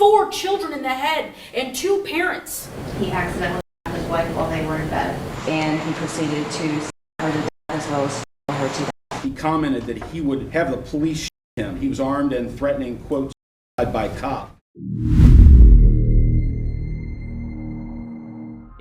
4 children in the head and 2 parents. He accidentally shot his wife while they were in bed, and he proceeded to stab her to death as well as strangle her to death. He commented that he would have the police shoot him. He was armed and threatening, quote, suicide by cop.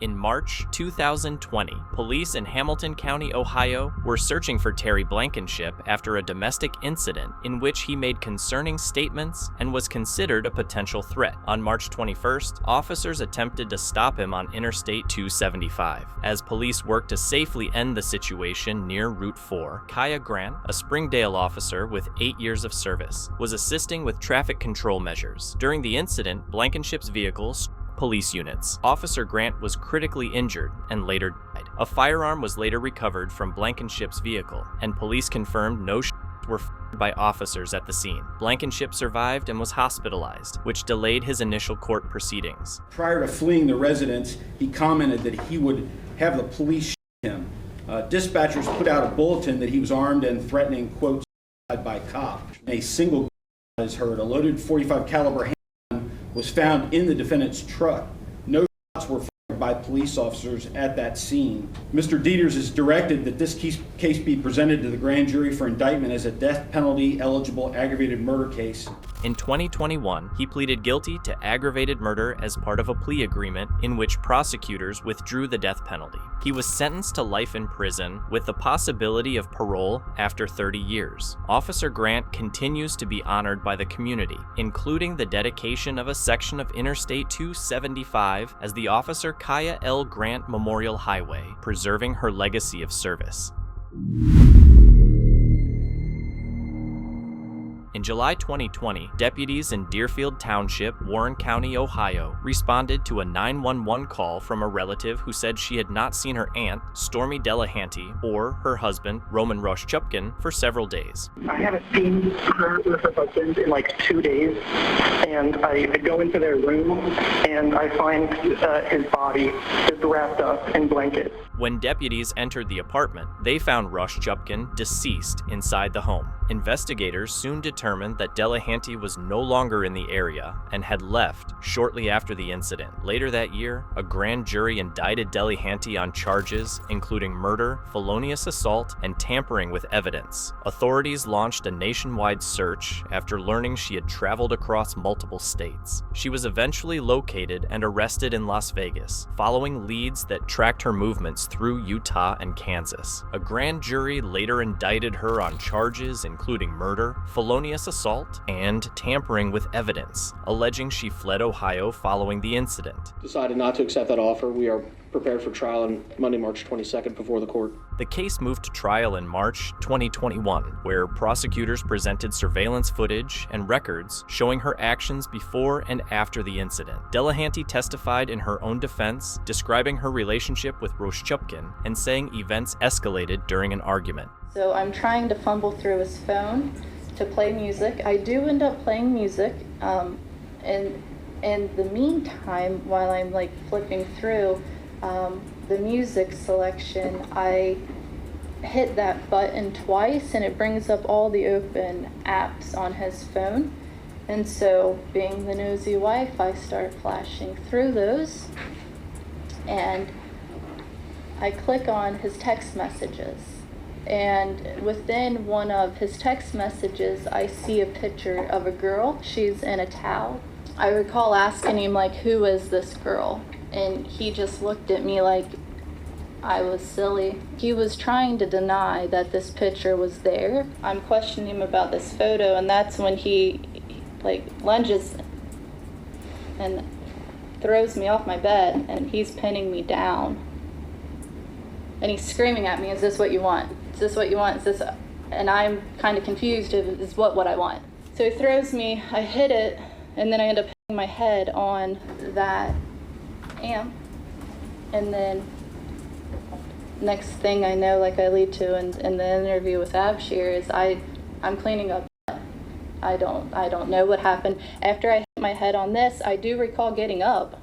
In March 2020, police in Hamilton County, Ohio, were searching for Terry Blankenship after a domestic incident in which he made concerning statements and was considered a potential threat. On March 21st, officers attempted to stop him on Interstate 275. As police worked to safely end the situation near Route 4, Kaya Grant, a Springdale officer with 8 years of service, was assisting with traffic control measures. During the incident, Blankenship's vehicle police units. Officer Grant was critically injured and later died. A firearm was later recovered from Blankenship's vehicle, and police confirmed no shots were fired by officers at the scene. Blankenship survived and was hospitalized, which delayed his initial court proceedings. Prior to fleeing the residence, he commented that he would have the police shoot him. Dispatchers put out a bulletin that he was armed and threatening, quote, suicide by cop. A single gun is heard. A loaded .45 caliber handgun was found in the defendant's truck. No shots were fired by police officers at that scene. Mr. Dieters has directed that this case be presented to the grand jury for indictment as a death penalty eligible aggravated murder case. In 2021, he pleaded guilty to aggravated murder as part of a plea agreement in which prosecutors withdrew the death penalty. He was sentenced to life in prison with the possibility of parole after 30 years. Officer Grant continues to be honored by the community, including the dedication of a section of Interstate 275 as the Officer Kaya L. Grant Memorial Highway, preserving her legacy of service. In July 2020, deputies in Deerfield Township, Warren County, Ohio, responded to a 911 call from a relative who said she had not seen her aunt, Stormmy Delehanty, or her husband, Roman Roeszczupkin, for several days. I haven't seen her with her husband in like 2 days, and I go into their room, and I find his body just wrapped up in blankets. When deputies entered the apartment, they found Roeszczupkin deceased inside the home. Investigators soon determined that Delehanty was no longer in the area and had left shortly after the incident. Later that year, a grand jury indicted Delehanty on charges including murder, felonious assault, and tampering with evidence. Authorities launched a nationwide search after learning she had traveled across multiple states. She was eventually located and arrested in Las Vegas, following leads that tracked her movements through Utah and Kansas. A grand jury later indicted her on charges including murder, felonious assault, and tampering with evidence, alleging she fled Ohio following the incident. Decided not to accept that offer. We are prepared for trial on Monday, March 22nd before the court. The case moved to trial in March 2021, where prosecutors presented surveillance footage and records showing her actions before and after the incident. Delehanty testified in her own defense, describing her relationship with Roeszczupkin and saying events escalated during an argument. So I'm trying to fumble through his phone to play music. I do end up playing music, and in the meantime, while I'm like flipping through the music selection, I hit that button twice and it brings up all the open apps on his phone. And so, being the nosy wife, I start flashing through those, and I click on his text messages. And within one of his text messages, I see a picture of a girl. She's in a towel. I recall asking him, like, who is this girl? And he just looked at me like I was silly. He was trying to deny that this picture was there. I'm questioning him about this photo, and that's when he like lunges and throws me off my bed, and he's pinning me down. And he's screaming at me, is this what you want? Is this what you want? Is this? And I'm kind of confused, is what I want? So he throws me, I hit it, and then I end up hitting my head on that amp. And then next thing I know, like I lead to in the interview with Abshir, is I'm cleaning up. I don't know what happened. After I hit my head on this, I do recall getting up,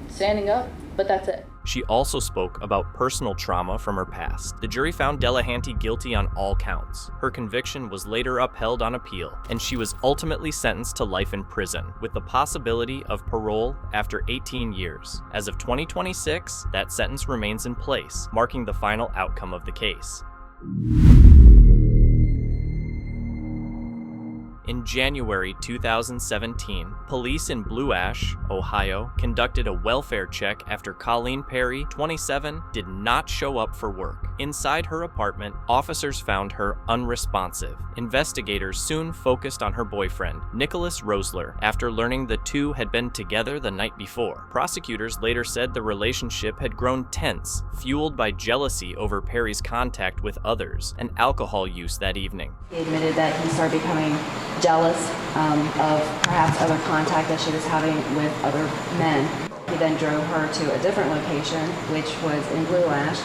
standing up, but that's it. She also spoke about personal trauma from her past. The jury found Delehanty guilty on all counts. Her conviction was later upheld on appeal, and she was ultimately sentenced to life in prison, with the possibility of parole after 18 years. As of 2026, that sentence remains in place, marking the final outcome of the case. In January 2017, police in Blue Ash, Ohio, conducted a welfare check after Colleen Perry, 27, did not show up for work. Inside her apartment, officers found her unresponsive. Investigators soon focused on her boyfriend, Nicholas Roesler, after learning the two had been together the night before. Prosecutors later said the relationship had grown tense, fueled by jealousy over Perry's contact with others and alcohol use that evening. He admitted that he started becoming jealous of perhaps other contact that she was having with other men. He then drove her to a different location, which was in Blue Ash,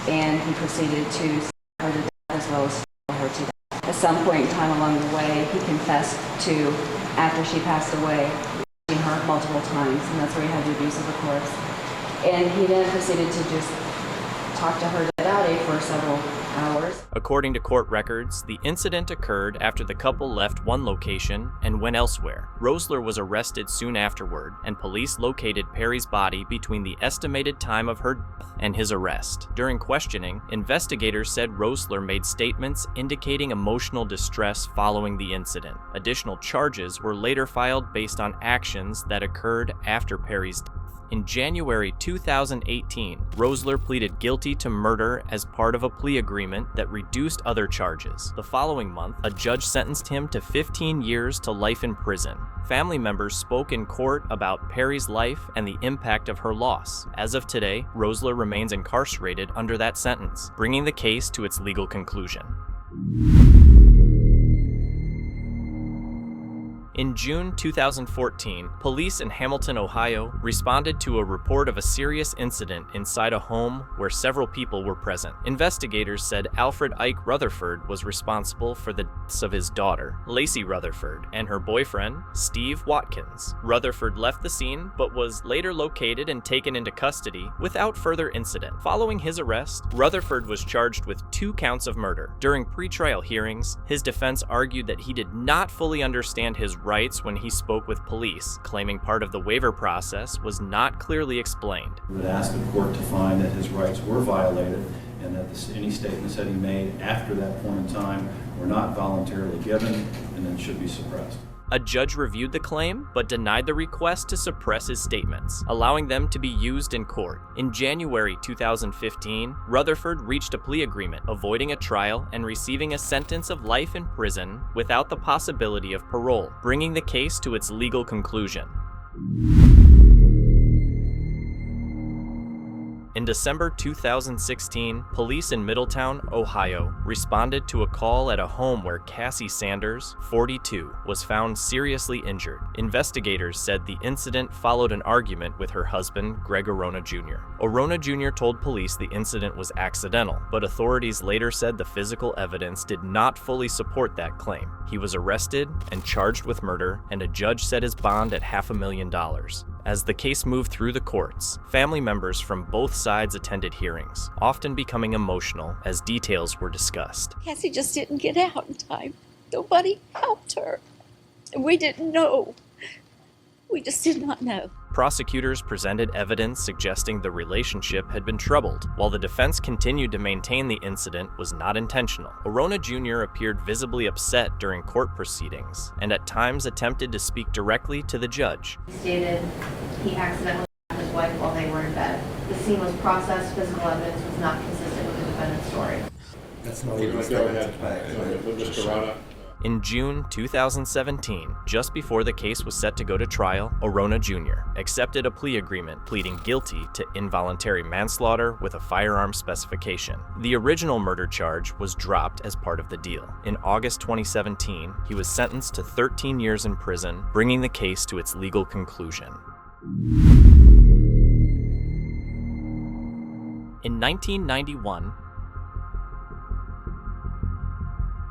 and he proceeded to stab her to death as well as strangle her to death. At some point in time along the way, he confessed to, after she passed away, beating her multiple times, and that's where he had the abuse of the corpse. And he then proceeded to just talk to her about it for several hours. According to court records, the incident occurred after the couple left one location and went elsewhere. Roesler was arrested soon afterward, and police located Perry's body between the estimated time of her death and his arrest. During questioning, investigators said Roesler made statements indicating emotional distress following the incident. Additional charges were later filed based on actions that occurred after Perry's death. In January 2018, Roesler pleaded guilty to murder as part of a plea agreement that reduced other charges. The following month, a judge sentenced him to 15 years to life in prison. Family members spoke in court about Perry's life and the impact of her loss. As of today, Roesler remains incarcerated under that sentence, bringing the case to its legal conclusion. In June 2014, police in Hamilton, Ohio, responded to a report of a serious incident inside a home where several people were present. Investigators said Alfred Rutherford was responsible for the deaths of his daughter, Lacey Rutherford, and her boyfriend, Steve Watkins. Rutherford left the scene, but was later located and taken into custody without further incident. Following his arrest, Rutherford was charged with 2 counts of murder. During pretrial hearings, his defense argued that he did not fully understand his rights when he spoke with police, claiming part of the waiver process was not clearly explained. We would ask the court to find that his rights were violated and that any statements that he made after that point in time were not voluntarily given and then should be suppressed. A judge reviewed the claim, but denied the request to suppress his statements, allowing them to be used in court. In January 2015, Rutherford reached a plea agreement, avoiding a trial and receiving a sentence of life in prison without the possibility of parole, bringing the case to its legal conclusion. In December 2016, police in Middletown, Ohio, responded to a call at a home where Cassie Sanders, 42, was found seriously injured. Investigators said the incident followed an argument with her husband, Greg Orona Jr. Orona Jr. told police the incident was accidental, but authorities later said the physical evidence did not fully support that claim. He was arrested and charged with murder, and a judge set his bond at $500,000. As the case moved through the courts, family members from both sides attended hearings, often becoming emotional as details were discussed. Cassie just didn't get out in time. Nobody helped her. And we didn't know. We just did not know. Prosecutors presented evidence suggesting the relationship had been troubled, while the defense continued to maintain the incident was not intentional. Orona Jr. appeared visibly upset during court proceedings, and at times attempted to speak directly to the judge. He stated he accidentally shot his wife while they were in bed. The scene was processed, physical evidence was not consistent with the defendant's story. That's not even go ahead. Mr. Rana. In June 2017, just before the case was set to go to trial, Orona Jr. accepted a plea agreement pleading guilty to involuntary manslaughter with a firearm specification. The original murder charge was dropped as part of the deal. In August 2017, he was sentenced to 13 years in prison, bringing the case to its legal conclusion. In 1991,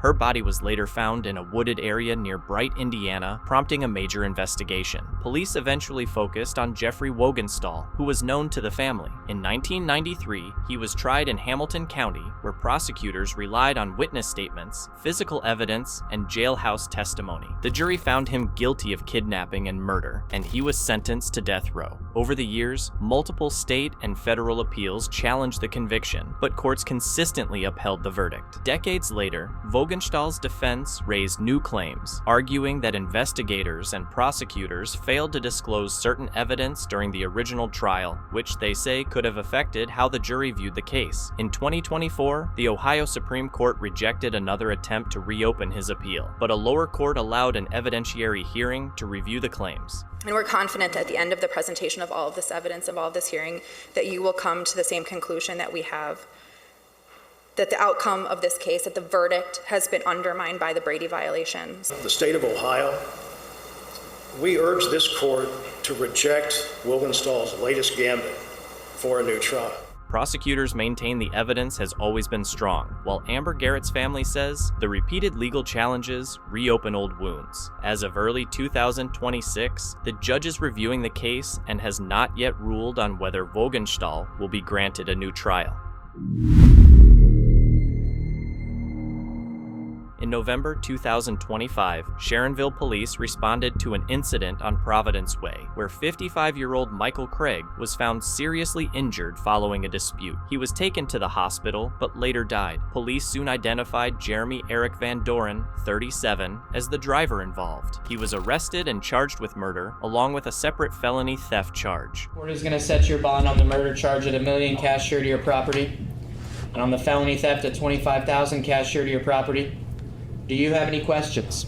Her body was later found in a wooded area near Bright, Indiana, prompting a major investigation. Police eventually focused on Jeffrey Wogenstahl, who was known to the family. In 1993, he was tried in Hamilton County, where prosecutors relied on witness statements, physical evidence, and jailhouse testimony. The jury found him guilty of kidnapping and murder, and he was sentenced to death row. Over the years, multiple state and federal appeals challenged the conviction, but courts consistently upheld the verdict. Decades later, Wogenstahl's defense raised new claims, arguing that investigators and prosecutors failed to disclose certain evidence during the original trial, which they say could have affected how the jury viewed the case. In 2024, the Ohio Supreme Court rejected another attempt to reopen his appeal, but a lower court allowed an evidentiary hearing to review the claims. And we're confident at the end of the presentation of all of this evidence, of all of this hearing, that you will come to the same conclusion that we have, that the outcome of this case, that the verdict has been undermined by the Brady violations. The state of Ohio, we urge this court to reject Wogenstahl's latest gambit for a new trial. Prosecutors maintain the evidence has always been strong, while Amber Garrett's family says the repeated legal challenges reopen old wounds. As of early 2026, the judge is reviewing the case and has not yet ruled on whether Wogenstahl will be granted a new trial. In November 2025, Sharonville police responded to an incident on Providence Way, where 55-year-old Michael Craig was found seriously injured following a dispute. He was taken to the hospital, but later died. Police soon identified Jeremy Eric Van Doren, 37, as the driver involved. He was arrested and charged with murder, along with a separate felony theft charge. Court is going to set your bond on the murder charge at $1 million cash sure to your property, and on the felony theft at $25,000 cash sure to your property. Do you have any questions?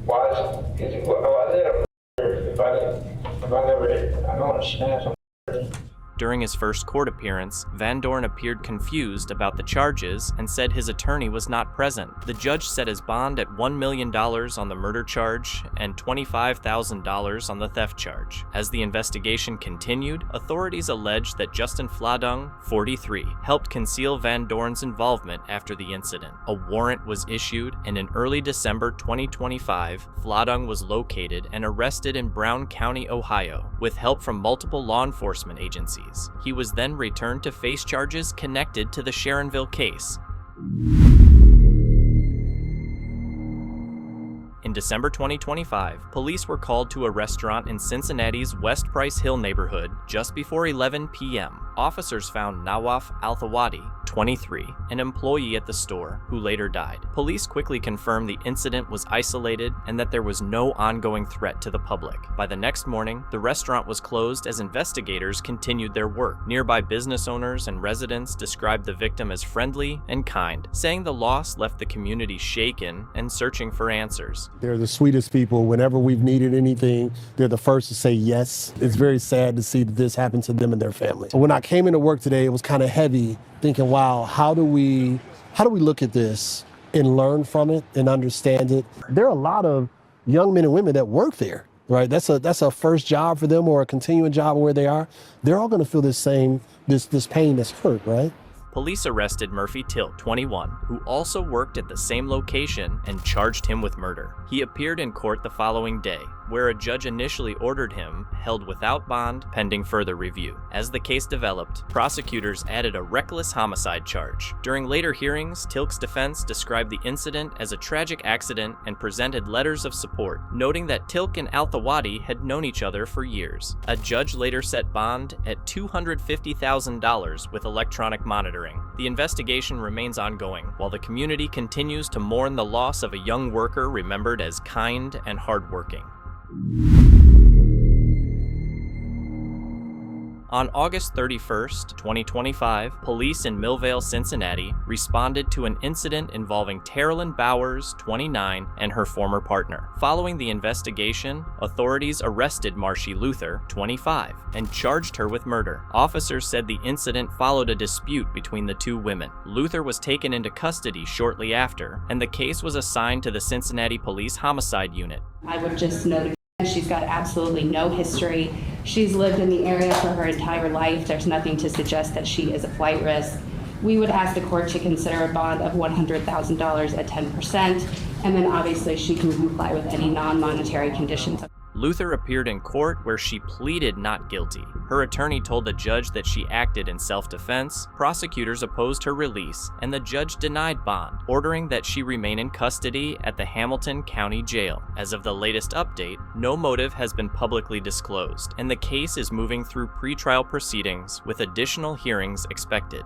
Why is it, if I never did, I don't understand something. During his first court appearance, Van Doren appeared confused about the charges and said his attorney was not present. The judge set his bond at $1 million on the murder charge and $25,000 on the theft charge. As the investigation continued, authorities alleged that Justin Fladung, 43, helped conceal Van Doren's involvement after the incident. A warrant was issued, and in early December 2025, Fladung was located and arrested in Brown County, Ohio, with help from multiple law enforcement agencies. He was then returned to face charges connected to the Sharonville case. In December 2025, police were called to a restaurant in Cincinnati's West Price Hill neighborhood just before 11 p.m. Officers found Nawaf Al-Thawadi, 23, an employee at the store, who later died. Police quickly confirmed the incident was isolated and that there was no ongoing threat to the public. By the next morning, the restaurant was closed as investigators continued their work. Nearby business owners and residents described the victim as friendly and kind, saying the loss left the community shaken and searching for answers. They're the sweetest people. Whenever we've needed anything, they're the first to say yes. It's very sad to see that this happened to them and their family. So when I came into work today, it was kind of heavy, thinking, wow, how do we look at this and learn from it and understand it? There are a lot of young men and women that work there, right? That's a first job for them or a continuing job where they are. They're all going to feel this pain, this hurt, right? Police arrested Murphy Tilk, 21, who also worked at the same location and charged him with murder. He appeared in court the following day, where a judge initially ordered him held without bond pending further review. As the case developed, prosecutors added a reckless homicide charge. During later hearings, Tilk's defense described the incident as a tragic accident and presented letters of support, noting that Tilk and Al-Thawadi had known each other for years. A judge later set bond at $250,000 with electronic monitoring. The investigation remains ongoing, while the community continues to mourn the loss of a young worker remembered as kind and hardworking. On August 31st, 2025, police in Millvale, Cincinnati, responded to an incident involving Terrellyn Bowers, 29, and her former partner. Following the investigation, authorities arrested Marshee Luther, 25, and charged her with murder. Officers said the incident followed a dispute between the two women. Luther was taken into custody shortly after, and the case was assigned to the Cincinnati Police Homicide Unit. I would just note she's got absolutely no history. She's lived in the area for her entire life. There's nothing to suggest that she is a flight risk. we would ask the court to consider a bond of $100,000 at 10%, and then obviously she can comply with any non-monetary conditions. Luther appeared in court where she pleaded not guilty. Her attorney told the judge that she acted in self-defense, prosecutors opposed her release, and the judge denied bond, ordering that she remain in custody at the Hamilton County Jail. As of the latest update, no motive has been publicly disclosed, and the case is moving through pretrial proceedings with additional hearings expected.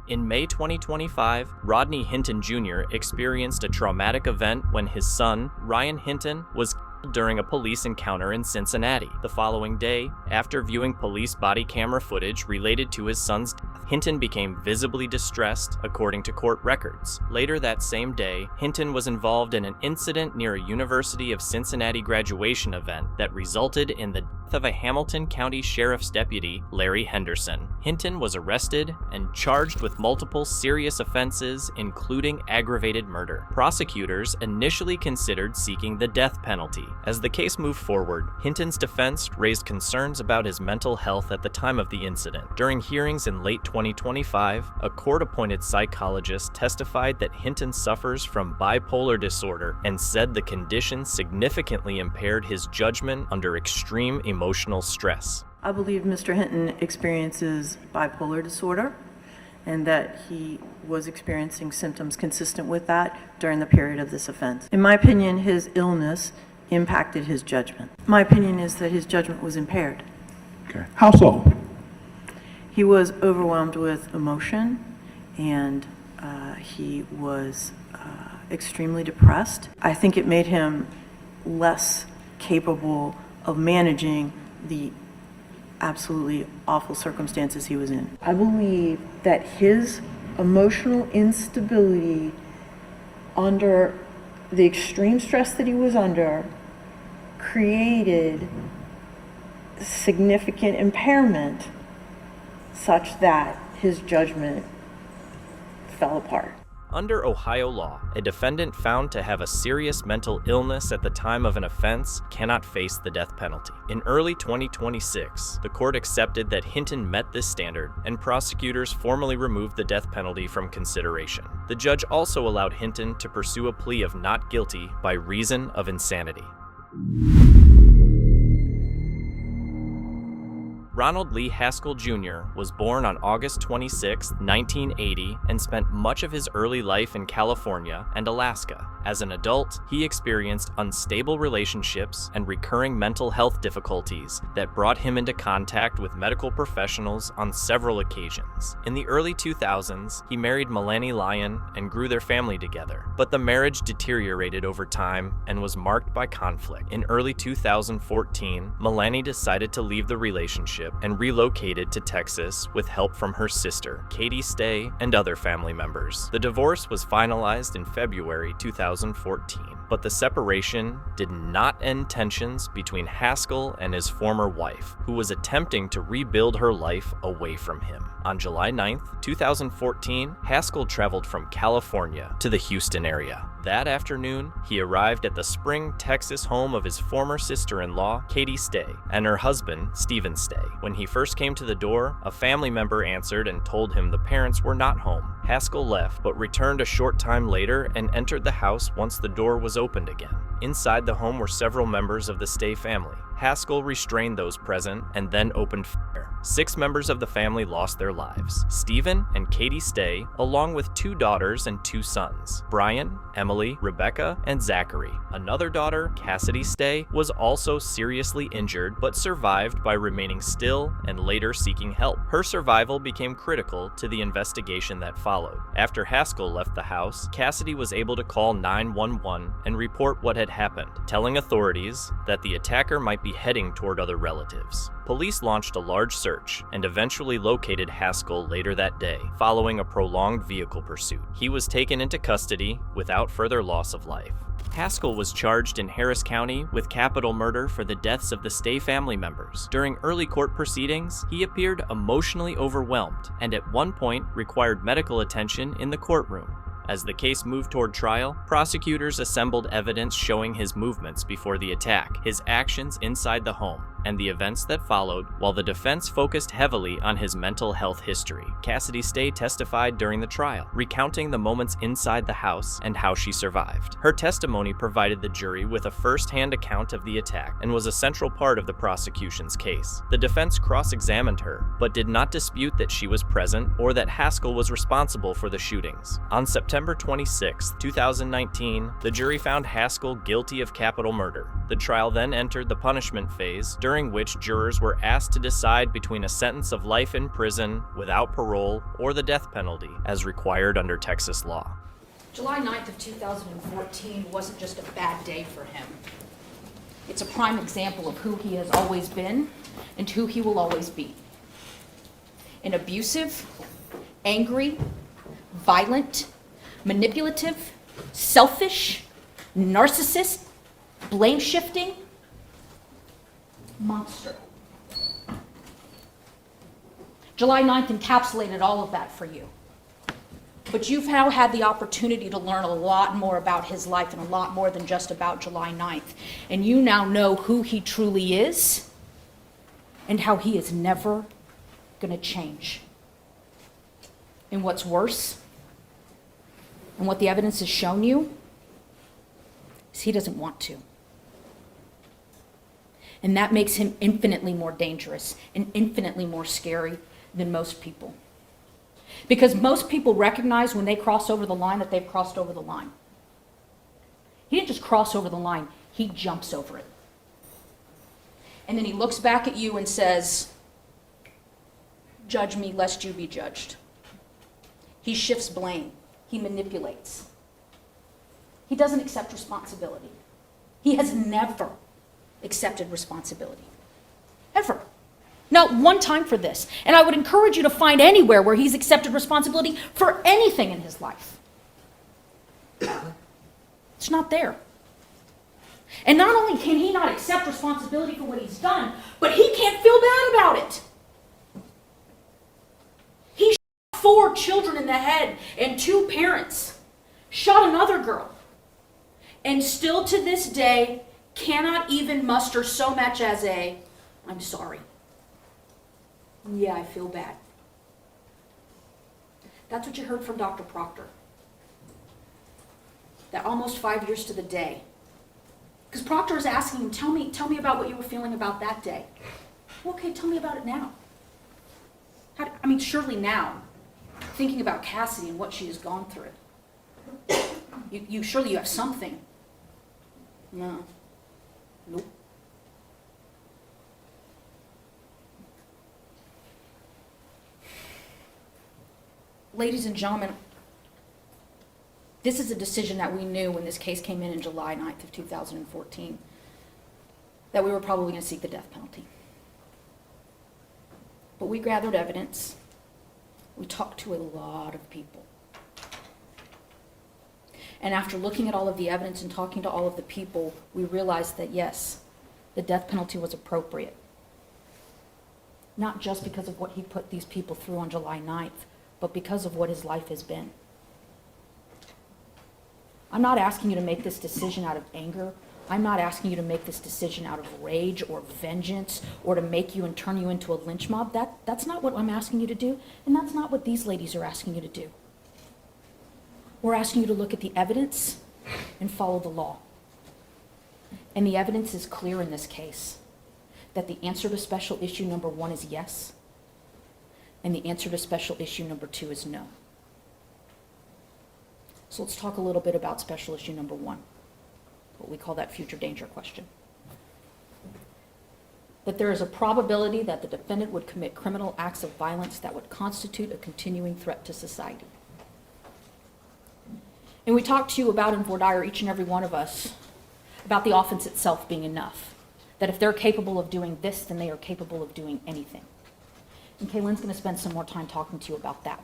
In May 2025, Rodney Hinton Jr. experienced a traumatic event when his son, Ryan Hinton, was killed during a police encounter in Cincinnati. The following day, after viewing police body camera footage related to his son's death, Hinton became visibly distressed, according to court records. Later that same day, Hinton was involved in an incident near a University of Cincinnati graduation event that resulted in the death of a Hamilton County Sheriff's deputy, Larry Henderson. Hinton was arrested and charged with multiple serious offenses, including aggravated murder. Prosecutors initially considered seeking the death penalty. As the case moved forward, Hinton's defense raised concerns about his mental health at the time of the incident. During hearings in late 2025, a court-appointed psychologist testified that Hinton suffers from bipolar disorder and said the condition significantly impaired his judgment under extreme emotional stress. I believe Mr. Hinton experiences bipolar disorder and that he was experiencing symptoms consistent with that during the period of this offense. In my opinion, his illness impacted his judgment. My opinion is that his judgment was impaired. Okay. How so? He was overwhelmed with emotion, and he was extremely depressed. I think it made him less capable of managing the absolutely awful circumstances he was in. I believe that his emotional instability under the extreme stress that he was under created significant impairment such that his judgment fell apart. Under Ohio law, a defendant found to have a serious mental illness at the time of an offense cannot face the death penalty. In early 2026, the court accepted that Hinton met this standard, and prosecutors formally removed the death penalty from consideration. The judge also allowed Hinton to pursue a plea of not guilty by reason of insanity. Ronald Lee Haskell Jr. was born on August 26, 1980, and spent much of his early life in California and Alaska. As an adult, he experienced unstable relationships and recurring mental health difficulties that brought him into contact with medical professionals on several occasions. In the early 2000s, he married Melanie Lyon and grew their family together, but the marriage deteriorated over time and was marked by conflict. In early 2014, Melanie decided to leave the relationship and relocated to Texas with help from her sister, Katie Stay, and other family members. The divorce was finalized in February 2014, but the separation did not end tensions between Haskell and his former wife, who was attempting to rebuild her life away from him. On July 9th, 2014, Haskell traveled from California to the Houston area. That afternoon, he arrived at the Spring, Texas home of his former sister-in-law, Katie Stay, and her husband, Stephen Stay. When he first came to the door, a family member answered and told him the parents were not home. Haskell left, but returned a short time later and entered the house once the door was opened again. Inside the home were several members of the Stay family. Haskell restrained those present and then opened fire. 6 members of the family lost their lives: Stephen and Katie Stay, along with 2 daughters and 2 sons, Brian, Emily, Rebecca, and Zachary. Another daughter, Cassidy Stay, was also seriously injured but survived by remaining still and later seeking help. Her survival became critical to the investigation that followed. After Haskell left the house, Cassidy was able to call 911 and report what had happened, telling authorities that the attacker might be heading toward other relatives. Police launched a large search and eventually located Haskell later that day, following a prolonged vehicle pursuit. He was taken into custody without further loss of life. Haskell was charged in Harris County with capital murder for the deaths of the Stay family members. During early court proceedings, he appeared emotionally overwhelmed and at one point required medical attention in the courtroom. As the case moved toward trial, prosecutors assembled evidence showing his movements before the attack, his actions inside the home, and the events that followed, while the defense focused heavily on his mental health history. Cassidy Stay testified during the trial, recounting the moments inside the house and how she survived. Her testimony provided the jury with a first-hand account of the attack and was a central part of the prosecution's case. The defense cross-examined her, but did not dispute that she was present or that Haskell was responsible for the shootings. On September 26, 2019, the jury found Haskell guilty of capital murder. The trial then entered the punishment phase, during which jurors were asked to decide between a sentence of life in prison without parole or the death penalty, as required under Texas law. July 9th of 2014 wasn't just a bad day for him. It's a prime example of who he has always been and who he will always be. An abusive, angry, violent, manipulative, selfish, narcissist, blame-shifting monster. July 9th encapsulated all of that for you. But you've now had the opportunity to learn a lot more about his life and a lot more than just about July 9th. And you now know who he truly is and how he is never going to change. And what's worse, and what the evidence has shown you, is he doesn't want to. And that makes him infinitely more dangerous and infinitely more scary than most people. Because most people recognize when they cross over the line that they've crossed over the line. He didn't just cross over the line, he jumps over it. And then he looks back at you and says, "Judge me lest you be judged." He shifts blame. He manipulates. He doesn't accept responsibility. He has never accepted responsibility. Ever. Not one time for this. And I would encourage you to find anywhere where he's accepted responsibility for anything in his life. It's not there. And not only can he not accept responsibility for what he's done, but he can't feel bad about it. He shot 4 children in the head and 2 parents. Shot another girl. And still to this day cannot even muster so much as a, "I'm sorry. Yeah, I feel bad." That's what you heard from Dr. Proctor. That almost 5 years to the day. Because Proctor is asking him, tell me about what you were feeling about that day. Well, okay, tell me about it now. Surely now, thinking about Cassidy and what she has gone through, surely you have something. No. Nope. Ladies and gentlemen, this is a decision that we knew when this case came in July 9th of 2014, that we were probably going to seek the death penalty. But we gathered evidence. We talked to a lot of people. And after looking at all of the evidence and talking to all of the people, we realized that yes, the death penalty was appropriate. Not just because of what he put these people through on July 9th, but because of what his life has been. I'm not asking you to make this decision out of anger. I'm not asking you to make this decision out of rage or vengeance or to make you and turn you into a lynch mob. That's not what I'm asking you to do, and that's not what these ladies are asking you to do. We're asking you to look at the evidence and follow the law. And the evidence is clear in this case, that the answer to special issue number 1 is yes, and the answer to special issue number 2 is no. So let's talk a little bit about special issue number 1, what we call that future danger question. That there is a probability that the defendant would commit criminal acts of violence that would constitute a continuing threat to society. And we talked to you about in voir dire, each and every one of us, about the offense itself being enough. That if they're capable of doing this, then they are capable of doing anything. And Kaylynn's going to spend some more time talking to you about that.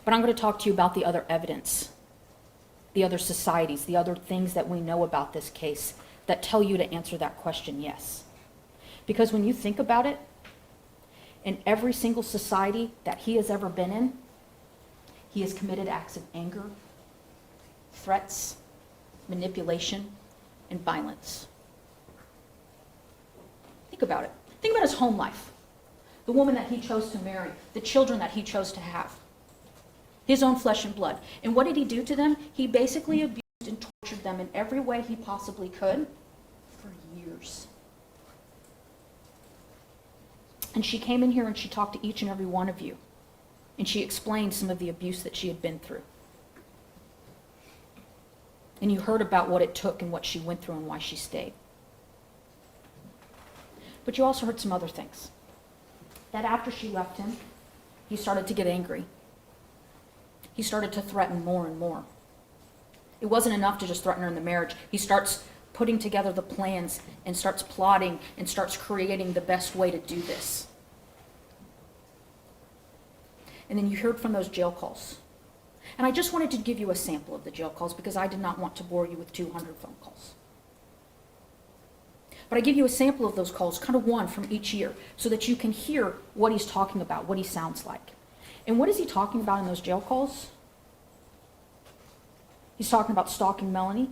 But I'm going to talk to you about the other evidence, the other societies, the other things that we know about this case that tell you to answer that question yes. Because when you think about it, in every single society that he has ever been in, he has committed acts of anger, threats, manipulation, and violence. Think about it. Think about his home life. The woman that he chose to marry, the children that he chose to have. His own flesh and blood. And what did he do to them? He basically abused and tortured them in every way he possibly could for years. And she came in here and she talked to each and every one of you. And she explained some of the abuse that she had been through. And you heard about what it took and what she went through and why she stayed. But you also heard some other things. That after she left him, he started to get angry. He started to threaten more and more. It wasn't enough to just threaten her in the marriage. He starts putting together the plans and starts plotting and starts creating the best way to do this. And then you heard from those jail calls. And I just wanted to give you a sample of the jail calls because I did not want to bore you with 200 phone calls. But I give you a sample of those calls, kind of one from each year, so that you can hear what he's talking about, what he sounds like. And what is he talking about in those jail calls? He's talking about stalking Melanie.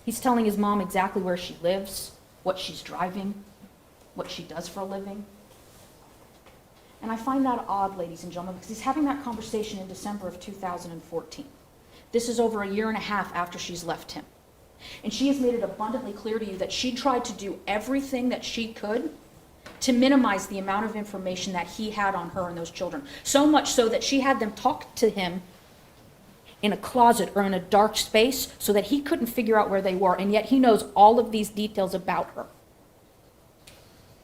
He's telling his mom exactly where she lives, what she's driving, what she does for a living. And I find that odd, ladies and gentlemen, because he's having that conversation in December of 2014. This is over a year and a half after she's left him. And she has made it abundantly clear to you that she tried to do everything that she could to minimize the amount of information that he had on her and those children. So much so that she had them talk to him in a closet or in a dark space so that he couldn't figure out where they were. And yet he knows all of these details about her,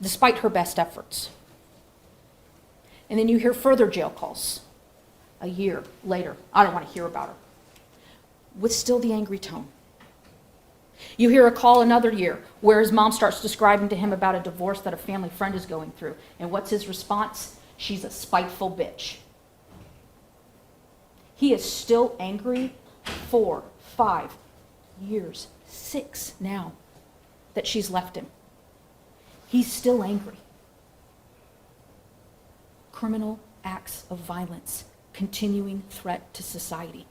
despite her best efforts. And then you hear further jail calls a year later. I don't want to hear about her. With still the angry tone. You hear a call another year where his mom starts describing to him about a divorce that a family friend is going through. And what's his response? She's a spiteful bitch. He is still angry 4, 5 years, 6 now that she's left him. He's still angry. Criminal acts of violence, continuing threat to society.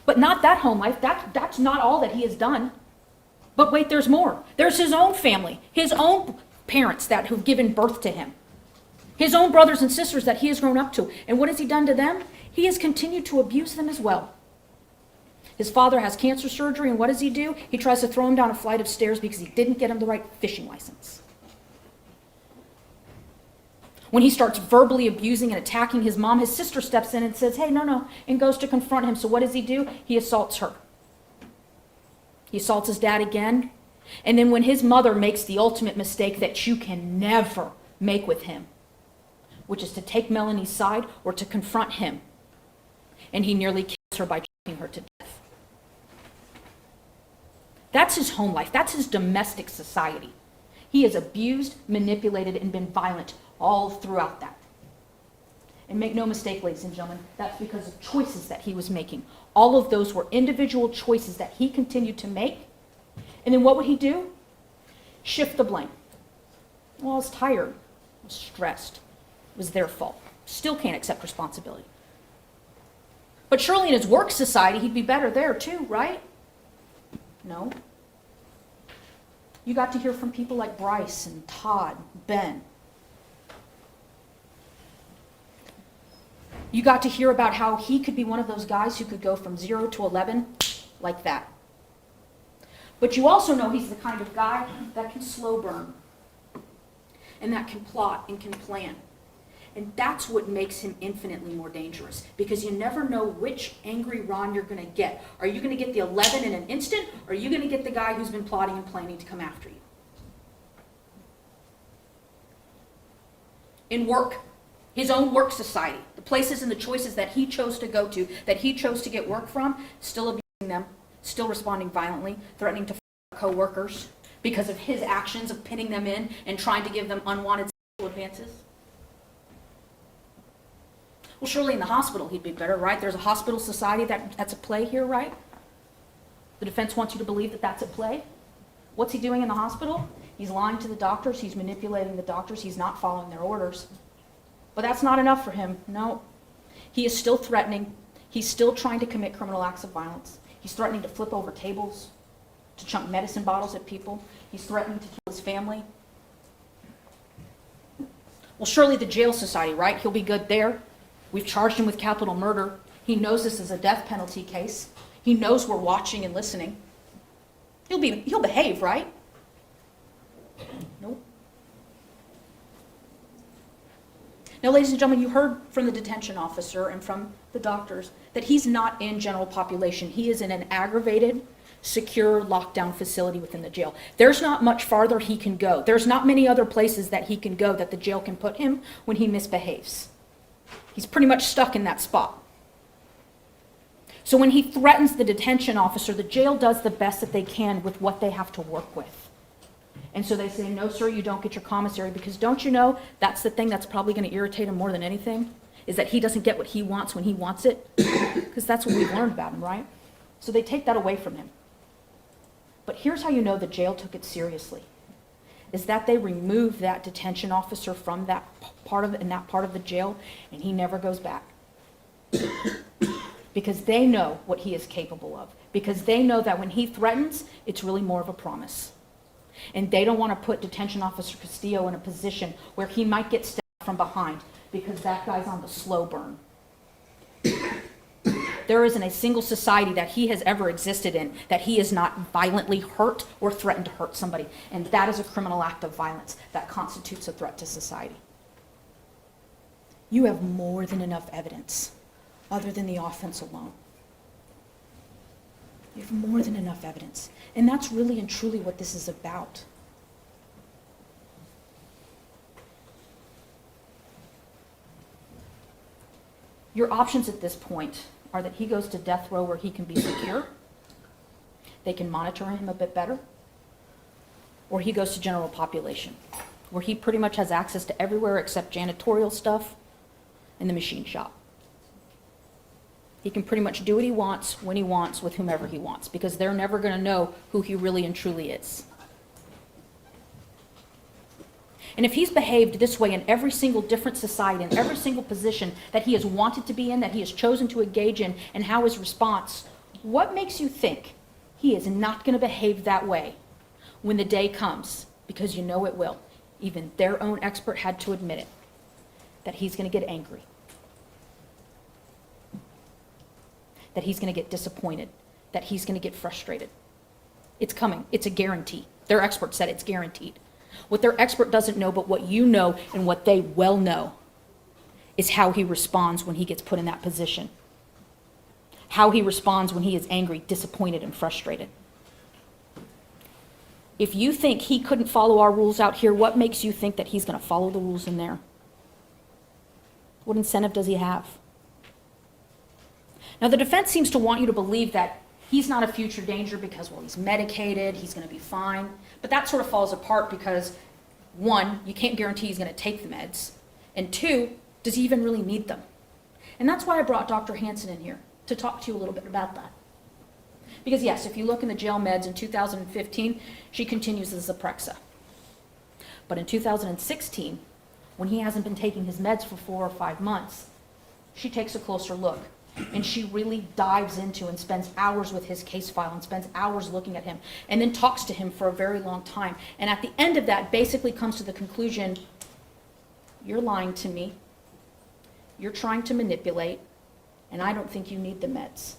But not that home life. That's not all that he has done. But wait, there's more. There's his own family, his own parents that have given birth to him, his own brothers and sisters that he has grown up to. And what has he done to them? He has continued to abuse them as well. His father has cancer surgery, and what does he do? He tries to throw him down a flight of stairs because he didn't get him the right fishing license. When he starts verbally abusing and attacking his mom, his sister steps in and says, hey, no, and goes to confront him. So what does he do? He assaults her. He assaults his dad again. And then when his mother makes the ultimate mistake that you can never make with him, which is to take Melanie's side or to confront him, and he nearly kills her by choking her to death. That's his home life. That's his domestic society. He has abused, manipulated, and been violent all throughout that. And make no mistake, ladies and gentlemen, that's because of choices that he was making. All of those were individual choices that he continued to make. And then what would he do? Shift the blame. Well, I was tired, I was stressed. It was their fault. Still can't accept responsibility. But surely in his work society, he'd be better there too, right? No. You got to hear from people like Bryce and Todd, Ben. You got to hear about how he could be one of those guys who could go from 0 to 11 like that. But you also know he's the kind of guy that can slow burn and that can plot and can plan. And that's what makes him infinitely more dangerous, because you never know which angry Ron you're going to get. Are you going to get the 11 in an instant, or are you going to get the guy who's been plotting and planning to come after you? In work, his own work society, the places and the choices that he chose to go to, that he chose to get work from, still abusing them, still responding violently, threatening to co-workers because of his actions of pinning them in and trying to give them unwanted sexual advances. Well, surely in the hospital he'd be better, right? There's a hospital society that's at play here, right? The defense wants you to believe that that's at play. What's he doing in the hospital? He's lying to the doctors, he's manipulating the doctors, he's not following their orders. But that's not enough for him. No. He is still threatening. He's still trying to commit criminal acts of violence. He's threatening to flip over tables. to chunk medicine bottles at people. He's threatening to kill his family. Well, surely the jail society, right? He'll be good there. We've charged him with capital murder. He knows this is a death penalty case. He knows we're watching and listening. He'll behave, right? Nope. Now, ladies and gentlemen, you heard from the detention officer and from the doctors that he's not in general population. He is in an aggravated, secure lockdown facility within the jail. There's not much farther he can go. There's not many other places that he can go that the jail can put him when he misbehaves. He's pretty much stuck in that spot. So when he threatens the detention officer, the jail does the best that they can with what they have to work with. And so they say, no, sir, you don't get your commissary, because don't you know that's the thing that's probably going to irritate him more than anything, is that he doesn't get what he wants when he wants it, because that's what we've learned about him, right? So they take that away from him. But here's how you know the jail took it seriously, is that they removed that detention officer from that part of the jail, and he never goes back. Because they know what he is capable of. Because they know that when he threatens, it's really more of a promise. And they don't want to put Detention Officer Castillo in a position where he might get stabbed from behind, because that guy's on the slow burn. There isn't a single society that he has ever existed in that he is not violently hurt or threatened to hurt somebody. And that is a criminal act of violence that constitutes a threat to society. You have more than enough evidence other than the offense alone. You have more than enough evidence. And that's really and truly what this is about. Your options at this point are that he goes to death row where he can be secure. They can monitor him a bit better. Or he goes to general population, where he pretty much has access to everywhere except janitorial stuff and the machine shop. He can pretty much do what he wants, when he wants, with whomever he wants, because they're never going to know who he really and truly is. And if he's behaved this way in every single different society, in every single position that he has wanted to be in, that he has chosen to engage in, and how his response, what makes you think he is not going to behave that way when the day comes? Because you know it will. Even their own expert had to admit it, that he's going to get angry, that he's going to get disappointed, that he's going to get frustrated. It's coming. It's a guarantee. Their expert said it's guaranteed. What their expert doesn't know, but what you know and what they well know, is how he responds when he gets put in that position. How he responds when he is angry, disappointed, and frustrated. If you think he couldn't follow our rules out here, what makes you think that he's going to follow the rules in there? What incentive does he have? Now, the defense seems to want you to believe that he's not a future danger because, well, he's medicated, he's going to be fine. But that sort of falls apart because, one, you can't guarantee he's going to take the meds. And two, does he even really need them? And that's why I brought Dr. Hansen in here, to talk to you a little bit about that. Because yes, if you look in the jail meds in 2015, she continues as Zyprexa. But in 2016, when he hasn't been taking his meds for 4 or 5 months, she takes a closer look. And she really dives into and spends hours with his case file and spends hours looking at him and then talks to him for a very long time. And at the end of that, basically comes to the conclusion, you're lying to me, you're trying to manipulate, and I don't think you need the meds.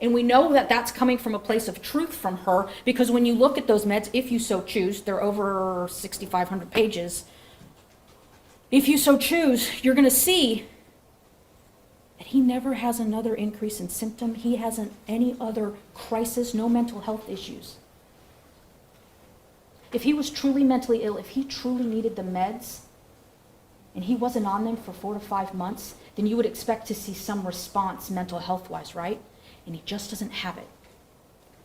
And we know that that's coming from a place of truth from her, because when you look at those meds, if you so choose, they're over 6,500 pages. If you so choose, you're going to see that he never has another increase in symptom. He hasn't any other crisis, no mental health issues. If he was truly mentally ill, if he truly needed the meds, and he wasn't on them for 4 to 5 months, then you would expect to see some response mental health-wise, right? And he just doesn't have it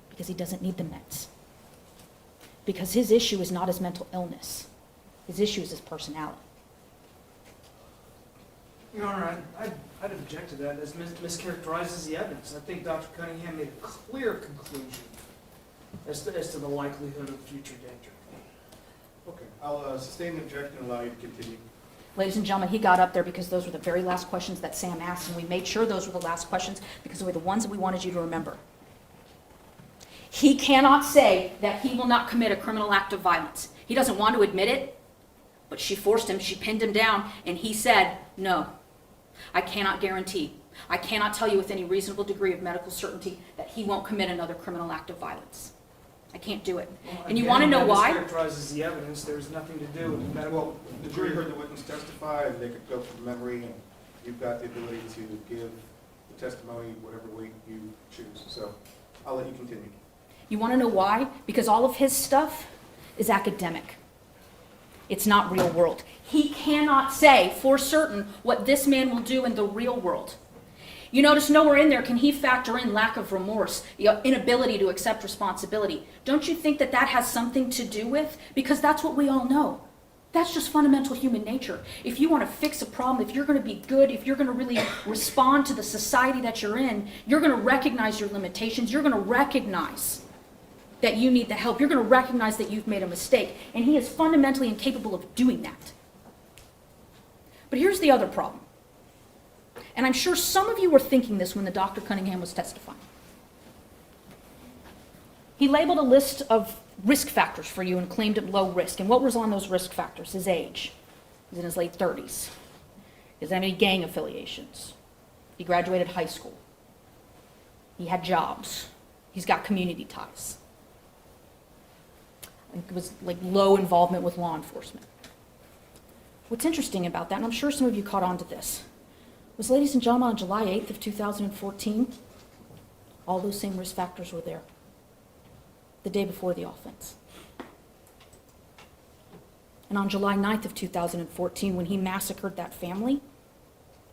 because he doesn't need the meds. Because his issue is not his mental illness. His issue is his personality. Your Honor, I'd object to that as mischaracterizes the evidence. I think Dr. Cunningham made a clear conclusion as to the likelihood of future danger. Okay, I'll sustain the objection and allow you to continue. Ladies and gentlemen, he got up there because those were the very last questions that Sam asked, and we made sure those were the last questions because they were the ones that we wanted you to remember. He cannot say that he will not commit a criminal act of violence. He doesn't want to admit it, but she forced him, she pinned him down, and he said, no, I cannot guarantee. I cannot tell you with any reasonable degree of medical certainty that he won't commit another criminal act of violence. I can't do it. Well, And you again, want to know that why? mischaracterizes the evidence. There's nothing to do with the medical. Well, the jury heard the witness testify, and they could go from memory, and you've got the ability to give the testimony whatever way you choose. So I'll let you continue. You want to know why? Because all of his stuff is academic. It's not real world. He cannot say for certain what this man will do in the real world. You notice nowhere in there can he factor in lack of remorse, inability to accept responsibility. Don't you think that that has something to do with? Because that's what we all know. That's just fundamental human nature. If you want to fix a problem, if you're going to be good, if you're going to really respond to the society that you're in, you're going to recognize your limitations. You're going to recognize that you need the help. You're going to recognize that you've made a mistake. And he is fundamentally incapable of doing that. But here's the other problem. And I'm sure some of you were thinking this when the Dr. Cunningham was testifying. He labeled a list of risk factors for you and claimed it low risk. And what was on those risk factors? His age. He's in his late 30s. He doesn't have any gang affiliations. He graduated high school. He had jobs. He's got community ties. It was like low involvement with law enforcement. What's interesting about that, and I'm sure some of you caught on to this, was, ladies and gentlemen, on July 8th of 2014, all those same risk factors were there. The day before the offense. And on July 9th of 2014, when he massacred that family,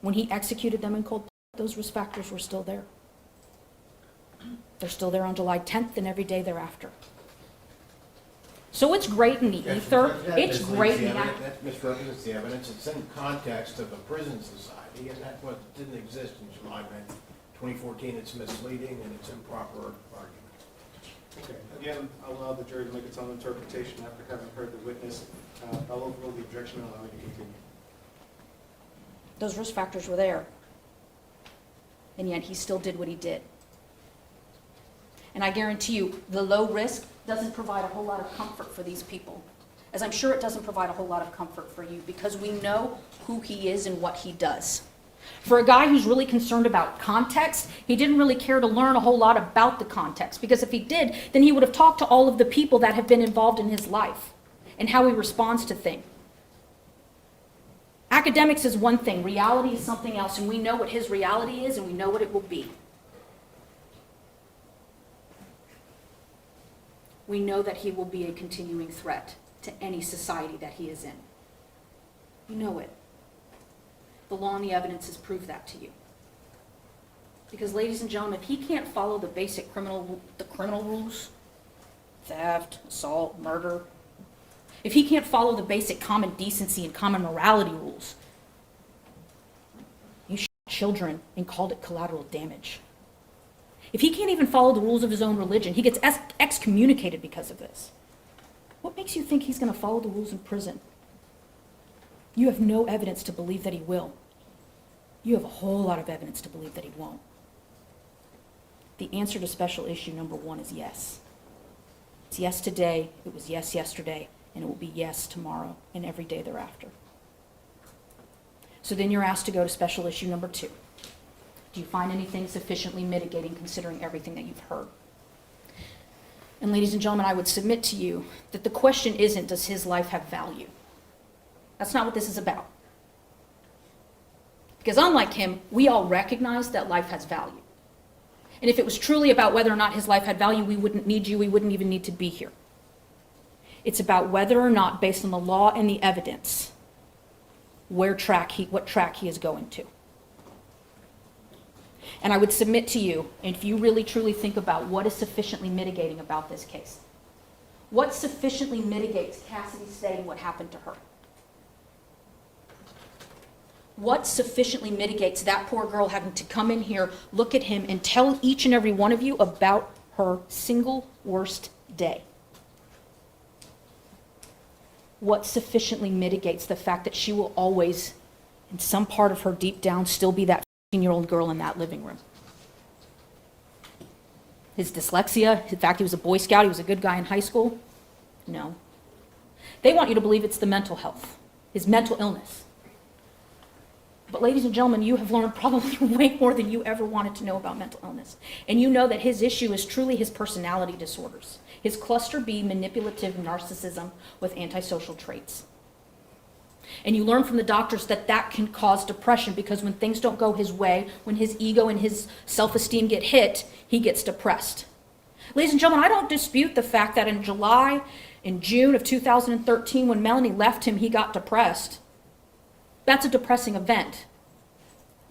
when he executed them in cold blood, those risk factors were still there. They're still there on July 10th and every day thereafter. So it's great in the ether. It's great in the... That misrepresents the evidence. It's in context of a prison society, and that's what didn't exist in July 2014. It's misleading and it's improper argument. Okay. Again, I'll allow the jury to make its own interpretation after having heard the witness. I'll overrule the objection and allow you to continue. Those risk factors were there. And yet he still did what he did. And I guarantee you, the low risk doesn't provide a whole lot of comfort for these people. As I'm sure it doesn't provide a whole lot of comfort for you, because we know who he is and what he does. For a guy who's really concerned about context, he didn't really care to learn a whole lot about the context, because if he did, then he would have talked to all of the people that have been involved in his life and how he responds to things. Academics is one thing, reality is something else, and we know what his reality is and we know what it will be. We know that he will be a continuing threat to any society that he is in. You know it. The law and the evidence has proved that to you. Because, ladies and gentlemen, if he can't follow the basic criminal rules, theft, assault, murder, if he can't follow the basic common decency and common morality rules, you shot children and called it collateral damage. If he can't even follow the rules of his own religion, he gets excommunicated because of this. What makes you think he's going to follow the rules in prison? You have no evidence to believe that he will. You have a whole lot of evidence to believe that he won't. The answer to special issue number 1 is yes. It's yes today, it was yes yesterday, and it will be yes tomorrow and every day thereafter. So then you're asked to go to special issue number 2. Do you find anything sufficiently mitigating considering everything that you've heard? And ladies and gentlemen, I would submit to you that the question isn't, does his life have value? That's not what this is about. Because unlike him, we all recognize that life has value. And if it was truly about whether or not his life had value, we wouldn't need you, we wouldn't even need to be here. It's about whether or not, based on the law and the evidence, what track he is going to. And I would submit to you, if you really truly think about what is sufficiently mitigating about this case, what sufficiently mitigates Cassidy saying what happened to her? What sufficiently mitigates that poor girl having to come in here, look at him, and tell each and every one of you about her single worst day? What sufficiently mitigates the fact that she will always, in some part of her deep down, still be that 15-year-old girl in that living room? his dyslexia, in fact, he was a Boy Scout, he was a good guy in high school. No. They want you to believe it's the mental health, his mental illness. But ladies and gentlemen, you have learned probably way more than you ever wanted to know about mental illness. And you know that his issue is truly his personality disorders, his cluster B manipulative narcissism with antisocial traits. And you learn from the doctors that that can cause depression because when things don't go his way, when his ego and his self-esteem get hit, he gets depressed. Ladies and gentlemen, I don't dispute the fact that in June of 2013, when Melanie left him, he got depressed. That's a depressing event.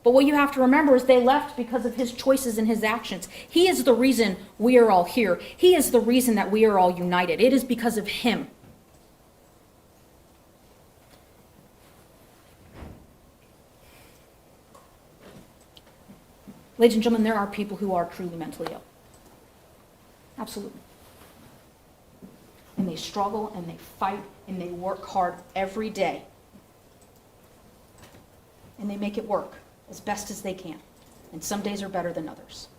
But what you have to remember is they left because of his choices and his actions. He is the reason we are all here. He is the reason that we are all united. It is because of him. Ladies and gentlemen, there are people who are truly mentally ill. Absolutely. And they struggle and they fight and they work hard every day. And they make it work as best as they can. And some days are better than others.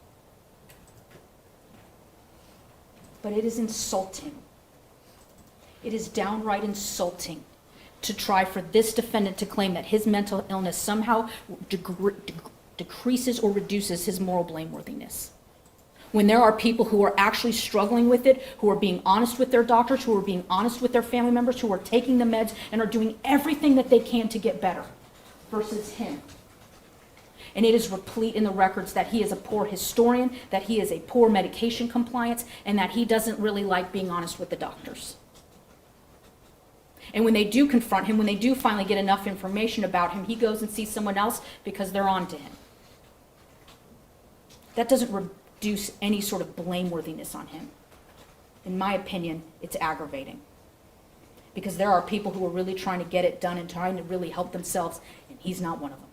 But it is insulting. It is downright insulting to try for this defendant to claim that his mental illness somehow decreases or reduces his moral blameworthiness. When there are people who are actually struggling with it, who are being honest with their doctors, who are being honest with their family members, who are taking the meds and are doing everything that they can to get better, versus him. And it is replete in the records that he is a poor historian, that he is a poor medication compliance, and that he doesn't really like being honest with the doctors. And when they do confront him, when they do finally get enough information about him, he goes and sees someone else because they're on to him. That doesn't reduce any sort of blameworthiness on him. In my opinion, it's aggravating. Because there are people who are really trying to get it done and trying to really help themselves, and he's not one of them.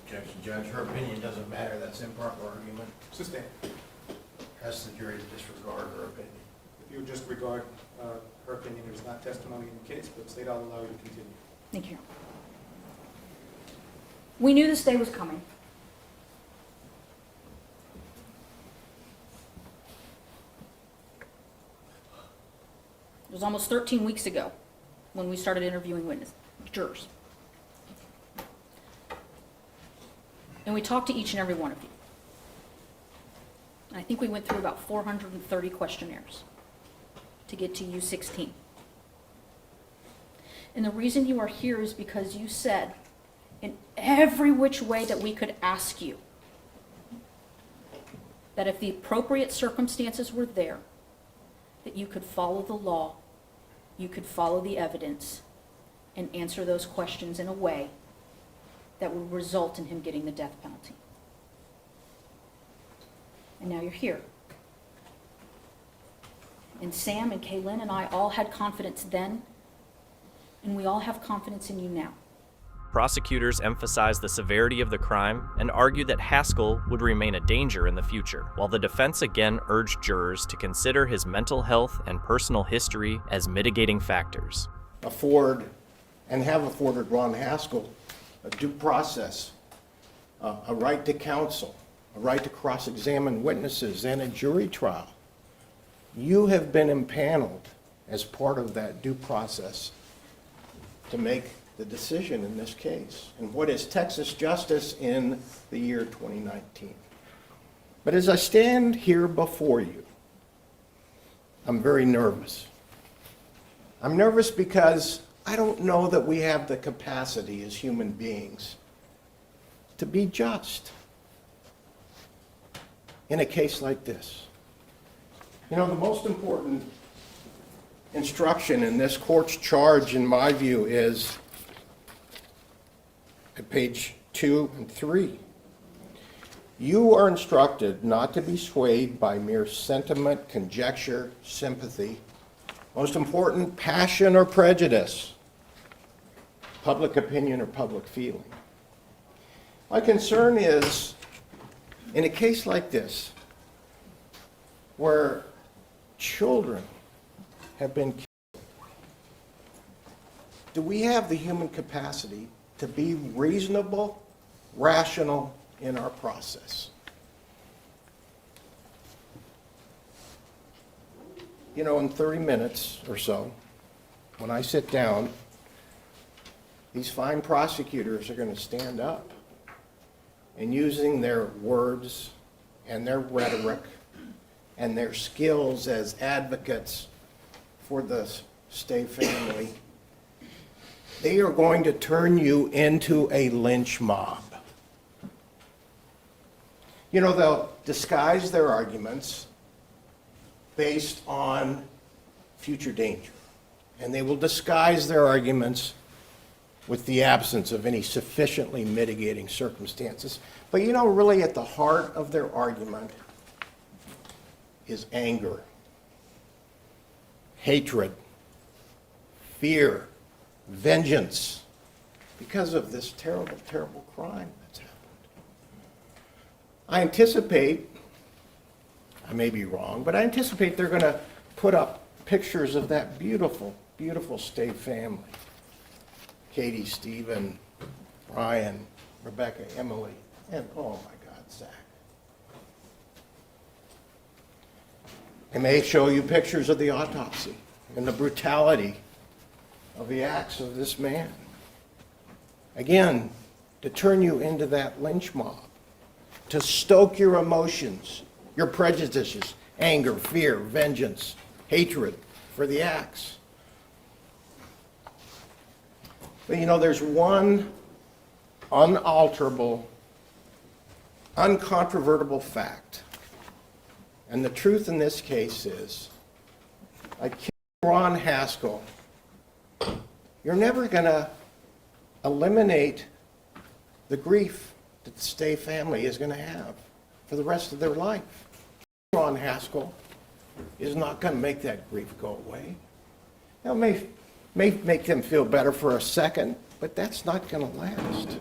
Objection, Judge. Her opinion doesn't matter. That's improper argument. Sustain. Ask the jury to disregard her opinion. If you would just regard her opinion, there's not testimony in the case, but the state, I'll allow you to continue. Thank you. We knew this day was coming. It was almost 13 weeks ago when we started interviewing jurors. And we talked to each and every one of you. I think we went through about 430 questionnaires to get to you 16. And the reason you are here is because you said in every which way that we could ask you that if the appropriate circumstances were there, that you could follow the law, you could follow the evidence, and answer those questions in a way that would result in him getting the death penalty. And now you're here. And Sam and Kaylin and I all had confidence then, and we all have confidence in you now. Prosecutors emphasized the severity of the crime and argued that Haskell would remain a danger in the future, while the defense again urged jurors to consider his mental health and personal history as mitigating factors. Afford and have afforded Ron Haskell a due process, a right to counsel, a right to cross-examine witnesses, and a jury trial. You have been impaneled as part of that due process to make the decision in this case, and what is Texas justice in the year 2019. But as I stand here before you, I'm very nervous. I'm nervous because I don't know that we have the capacity as human beings to be just in a case like this. You know, the most important instruction in this court's charge, in my view, is at page 2 and 3. You are instructed not to be swayed by mere sentiment, conjecture, sympathy, most important, passion or prejudice, public opinion or public feeling. My concern is, in a case like this, where children have been killed, do we have the human capacity to be reasonable, rational in our process? you know, in 30 minutes or so, when I sit down, these fine prosecutors are going to stand up and using their words and their rhetoric and their skills as advocates for the Stay family, they are going to turn you into a lynch mob. You know, they'll disguise their arguments based on future danger. And they will disguise their arguments with the absence of any sufficiently mitigating circumstances. But you know, really at the heart of their argument is anger, hatred, fear, vengeance, because of this terrible, terrible crime that's happened. I anticipate, I may be wrong, but I anticipate they're going to put up pictures of that beautiful, beautiful Stay family. Katie, Stephen, Brian, Rebecca, Emily, and oh my God, Zach. They may show you pictures of the autopsy and the brutality of the acts of this man. Again, to turn you into that lynch mob, to stoke your emotions, your prejudices, anger, fear, vengeance, hatred for the acts. But you know, there's one unalterable, uncontrovertible fact. And the truth in this case is, like Ron Haskell, you're never going to eliminate the grief that the Stay family is going to have for the rest of their life. Ron Haskell is not going to make that grief go away. Now, it may make them feel better for a second, but that's not going to last.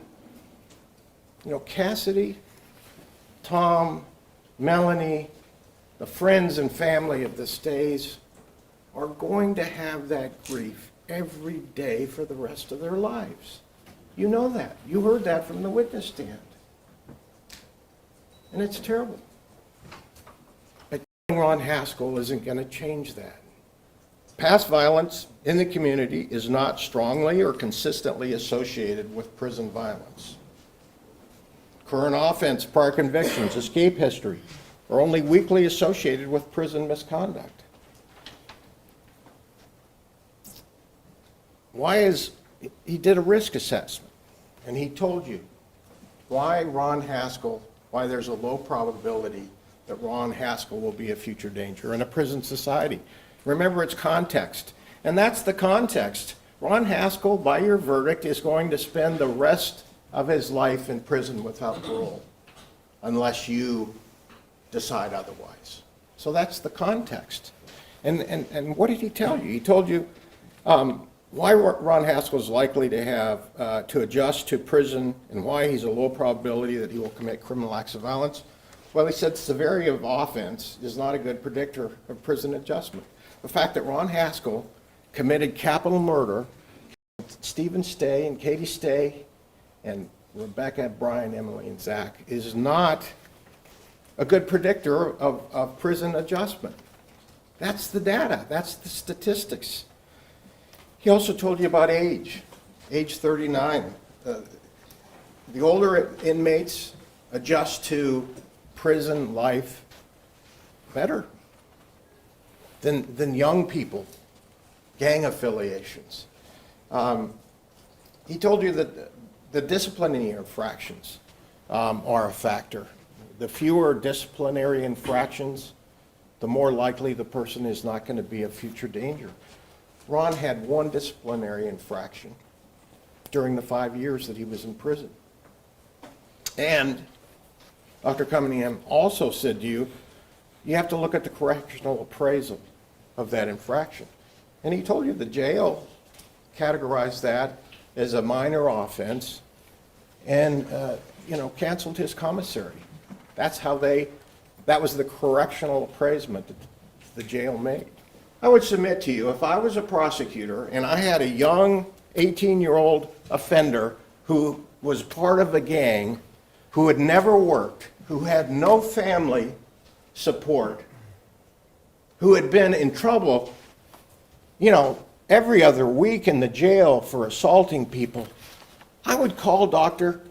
You know, Cassidy, Tom, Melanie, the friends and family of the Stays are going to have that grief every day for the rest of their lives. You know that. You heard that from the witness stand. And it's terrible. But Ron Haskell isn't going to change that. Past violence in the community is not strongly or consistently associated with prison violence. Current offense, prior convictions, escape history are only weakly associated with prison misconduct. He did a risk assessment, and he told you why there's a low probability that Ron Haskell will be a future danger in a prison society. Remember, it's context, and that's the context. Ron Haskell, by your verdict, is going to spend the rest of his life in prison without parole, unless you decide otherwise. So that's the context. And what did he tell you? He told you why Ron Haskell is likely to have to adjust to prison and why he's a low probability that he will commit criminal acts of violence. Well, he said severity of offense is not a good predictor of prison adjustment. The fact that Ron Haskell committed capital murder, Stephen Stay and Katie Stay and Rebecca, Brian, Emily, and Zach, is not a good predictor of prison adjustment. That's the data. That's the statistics. He also told you about age 39. The older inmates adjust to prison life better than young people, gang affiliations. He told you that the disciplinary infractions are a factor. The fewer disciplinary infractions, the more likely the person is not going to be a future danger. Ron had one disciplinary infraction during the 5 years that he was in prison. And Dr. Cunningham also said to you, you have to look at the correctional appraisal of that infraction. And he told you the jail categorized that as a minor offense and, canceled his commissary. That was the correctional appraisement that the jail made. I would submit to you, if I was a prosecutor and I had a young 18-year-old offender who was part of a gang, who had never worked, who had no family support, who had been in trouble, you know, every other week in the jail for assaulting people, I would call Dr.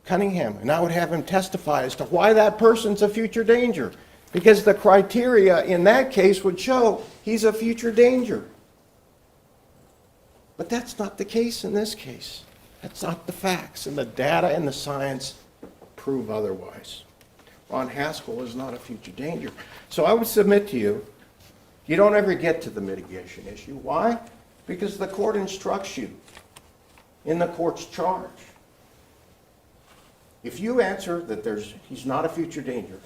Cunningham and I would have him testify as to why that person's a future danger. Because the criteria in that case would show he's a future danger. But that's not the case in this case. That's not the facts, and the data and the science prove otherwise. Ron Haskell is not a future danger. So I would submit to you, you don't ever get to the mitigation issue. Why? Because the court instructs you in the court's charge. If you answer that he's not a future danger,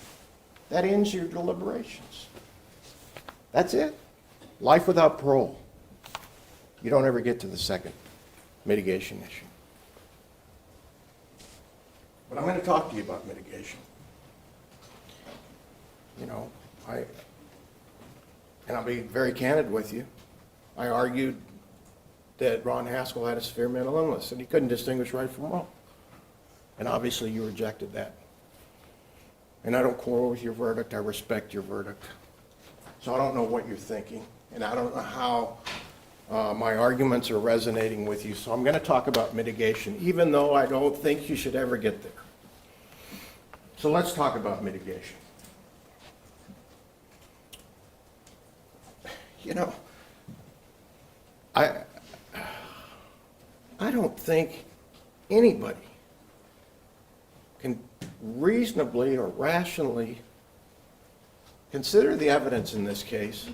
that ends your deliberations. That's it. Life without parole. You don't ever get to the second mitigation issue. But I'm going to talk to you about mitigation. You know, and I'll be very candid with you. I argued that Ron Haskell had a severe mental illness and he couldn't distinguish right from wrong. And obviously you rejected that. And I don't quarrel with your verdict. I respect your verdict. So I don't know what you're thinking, and I don't know how my arguments are resonating with you. So I'm going to talk about mitigation, even though I don't think you should ever get there. So let's talk about mitigation. You know, I don't think anybody can reasonably or rationally consider the evidence in this case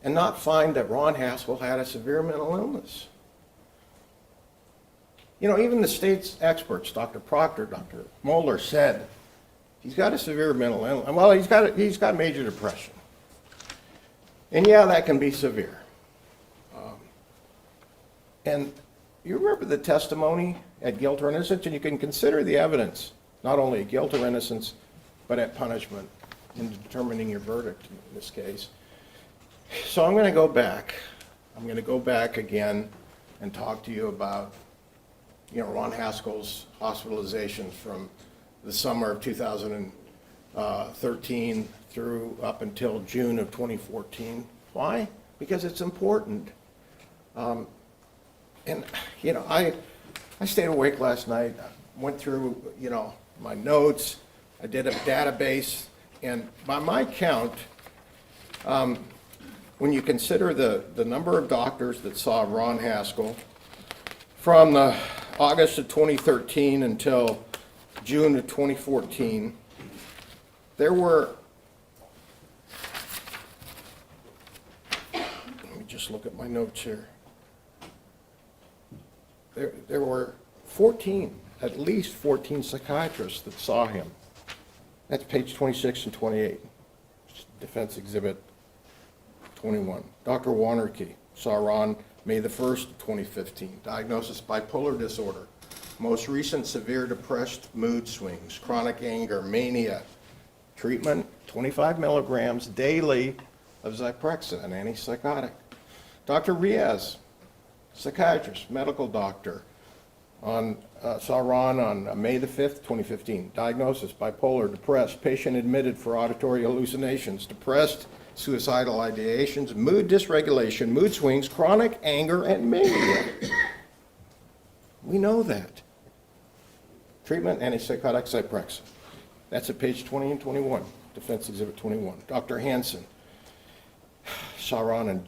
and not find that Ron Haskell had a severe mental illness. You know, even the state's experts, Dr. Proctor, Dr. Moeller, said he's got a severe mental illness. Well, he's got major depression. And yeah, that can be severe. And you remember the testimony at guilt or innocence, and you can consider the evidence, not only at guilt or innocence, but at punishment in determining your verdict in this case. So I'm going to go back. I'm going to go back again and talk to you about, you know, Ron Haskell's hospitalizations from the summer of 2013 through up until June of 2014. Why? Because it's important. And, you know, I stayed awake last night, went through, you know, my notes, I did a database, and by my count, when you consider the number of doctors that saw Ron Haskell from the August of 2013 until June of 2014, there were, let me just look at my notes here. There were 14, at least 14 psychiatrists that saw him. That's page 26 and 28, Defense Exhibit 21. Dr. Warnerke saw Ron May the 1st, 2015. Diagnosis bipolar disorder. Most recent severe depressed mood swings, chronic anger, mania. Treatment, 25 milligrams daily of Zyprexa, an antipsychotic. Dr. Riaz, psychiatrist, medical doctor, saw Ron on May the 5th, 2015. Diagnosis, bipolar, depressed, patient admitted for auditory hallucinations, depressed, suicidal ideations, mood dysregulation, mood swings, chronic anger, and mania. We know that. Treatment, antipsychotic, Zyprexa. That's at page 20 and 21, Defense Exhibit 21. Dr. Hansen saw Ron on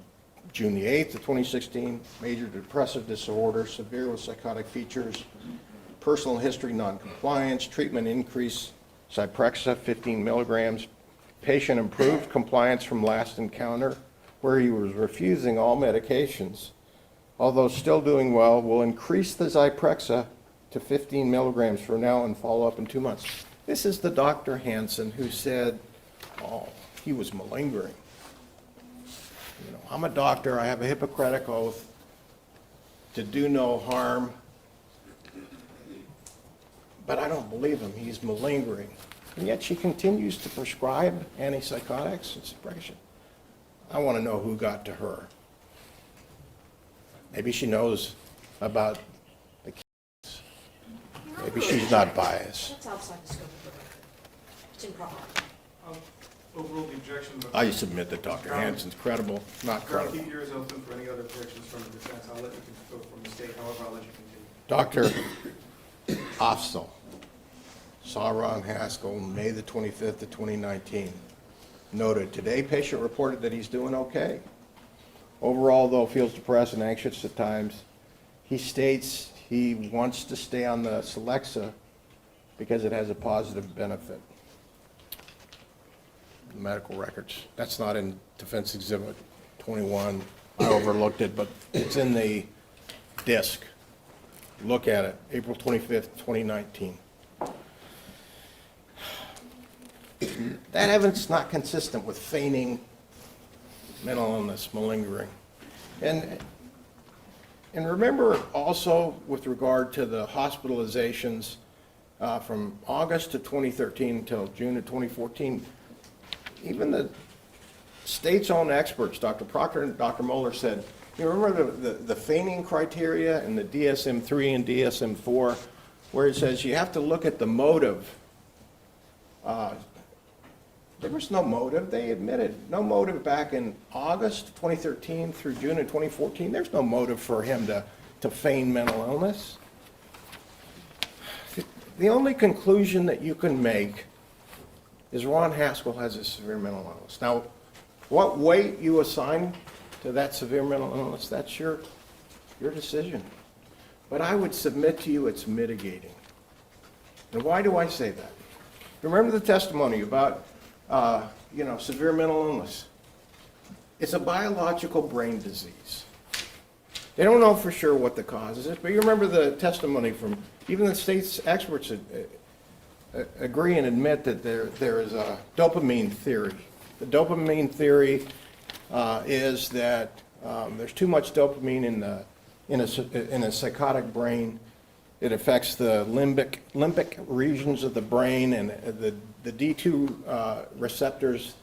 June the 8th of 2016, major depressive disorder, severe with psychotic features, personal history noncompliance, treatment increase, Zyprexa 15 milligrams, patient improved compliance from last encounter, where he was refusing all medications, although still doing well, will increase the Zyprexa to 15 milligrams for now and follow up in 2 months. This is the Dr. Hansen who said, oh, he was malingering. You know, I'm a doctor, I have a Hippocratic oath to do no harm, but I don't believe him, he's malingering. And yet she continues to prescribe antipsychotics and suppression. I want to know who got to her. Maybe she knows about the case. Maybe she's not biased. That's outside the scope of the record. It's improper. overrule the objection, but... I submit that Dr. Hansen's credible, not Your Honor, credible. keep your ears open for any other objections from the defense. I'll let you go from the state, however, I'll let you continue. Dr. Hostel saw Ron Haskell May the 25th of 2019. Noted, today patient reported that he's doing okay. Overall, though, feels depressed and anxious at times. He states he wants to stay on the Celexa because it has a positive benefit. The medical records. That's not in Defense Exhibit 21. I overlooked it, but it's in the disc. Look at it, April 25th, 2019. That evidence is not consistent with feigning mental illness, malingering. And remember also with regard to the hospitalizations from August of 2013 until June of 2014, even the state's own experts, Dr. Proctor and Dr. Moeller said, you remember the feigning criteria in the DSM-3 and DSM-4, where it says you have to look at the motive. There was no motive. They admitted no motive back in August 2013 through June of 2014. There's no motive for him to feign mental illness. The only conclusion that you can make is Ron Haskell has a severe mental illness. Now, what weight you assign to that severe mental illness, that's your decision. But I would submit to you it's mitigating. And why do I say that? Remember the testimony about severe mental illness. It's a biological brain disease. They don't know for sure what the cause is, but you remember the testimony from even the state's experts agree and admit that there is a dopamine theory. The dopamine theory is that there's too much dopamine in a psychotic brain. It affects the limbic regions of the brain, and the D2 receptors,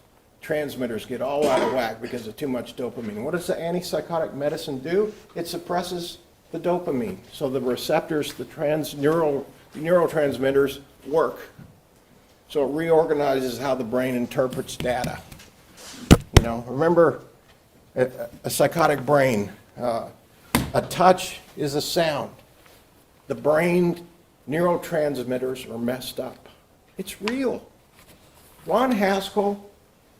transmitters get all out of whack because of too much dopamine. What does the antipsychotic medicine do? It suppresses the dopamine. So the receptors, the neurotransmitters work. So it reorganizes how the brain interprets data. Remember a psychotic brain, a touch is a sound. The brain neurotransmitters are messed up. It's real. Ron Haskell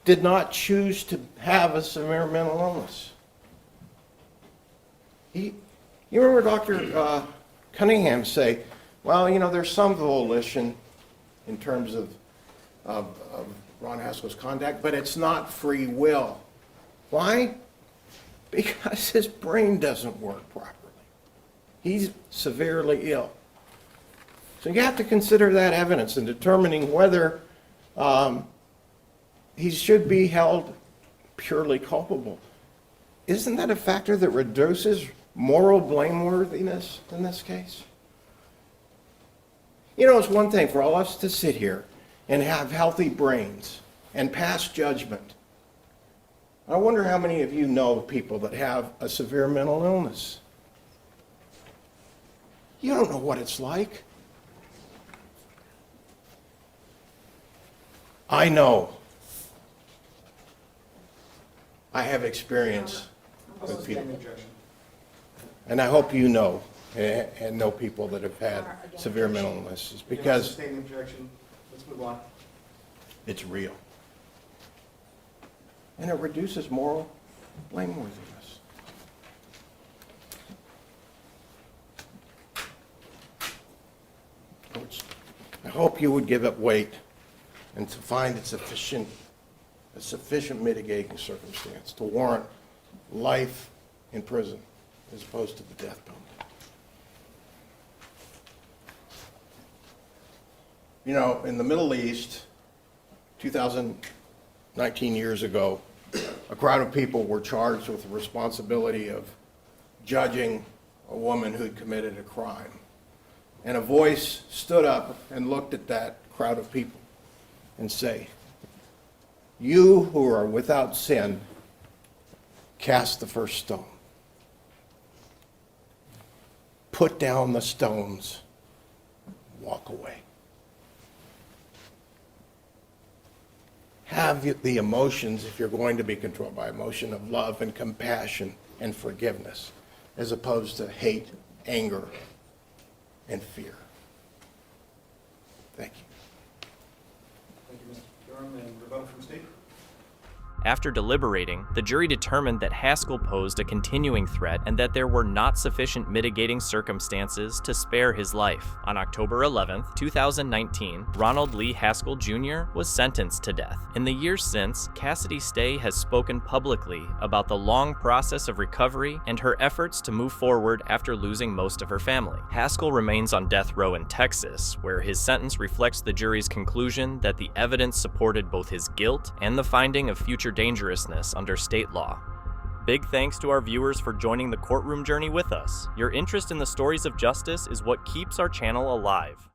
did not choose to have a severe mental illness. You remember Dr. Cunningham say, well, there's some volition in terms of Ron Haskell's conduct, but it's not free will. Why? Because his brain doesn't work properly. He's severely ill. So you have to consider that evidence in determining whether he should be held purely culpable. Isn't that a factor that reduces moral blameworthiness in this case? It's one thing for all of us to sit here and have healthy brains and pass judgment. I wonder how many of you know people that have a severe mental illness. You don't know what it's like. I know. I have experience with people. And I hope you know and know people that have had severe mental illnesses because Sustain the objection. Let's move on. it's real. And it reduces moral blameworthiness. I hope you would give it weight and to find a sufficient mitigating circumstance to warrant life in prison as opposed to the death penalty. In the Middle East, 2019 years ago, a crowd of people were charged with the responsibility of judging a woman who'd committed a crime. And a voice stood up and looked at that crowd of people and say, "You who are without sin, cast the first stone. Put down the stones, walk away." have the emotions, if you're going to be controlled by emotion, of love and compassion and forgiveness, as opposed to hate, anger, and fear. Thank you. Thank you, Mr. Durham. And rebuttal from State. After deliberating, the jury determined that Haskell posed a continuing threat and that there were not sufficient mitigating circumstances to spare his life. On October 11, 2019, Ronald Lee Haskell Jr. was sentenced to death. In the years since, Cassidy Stay has spoken publicly about the long process of recovery and her efforts to move forward after losing most of her family. Haskell remains on death row in Texas, where his sentence reflects the jury's conclusion that the evidence supported both his guilt and the finding of future dangerousness under state law. Big thanks to our viewers for joining the courtroom journey with us. Your interest in the stories of justice is what keeps our channel alive.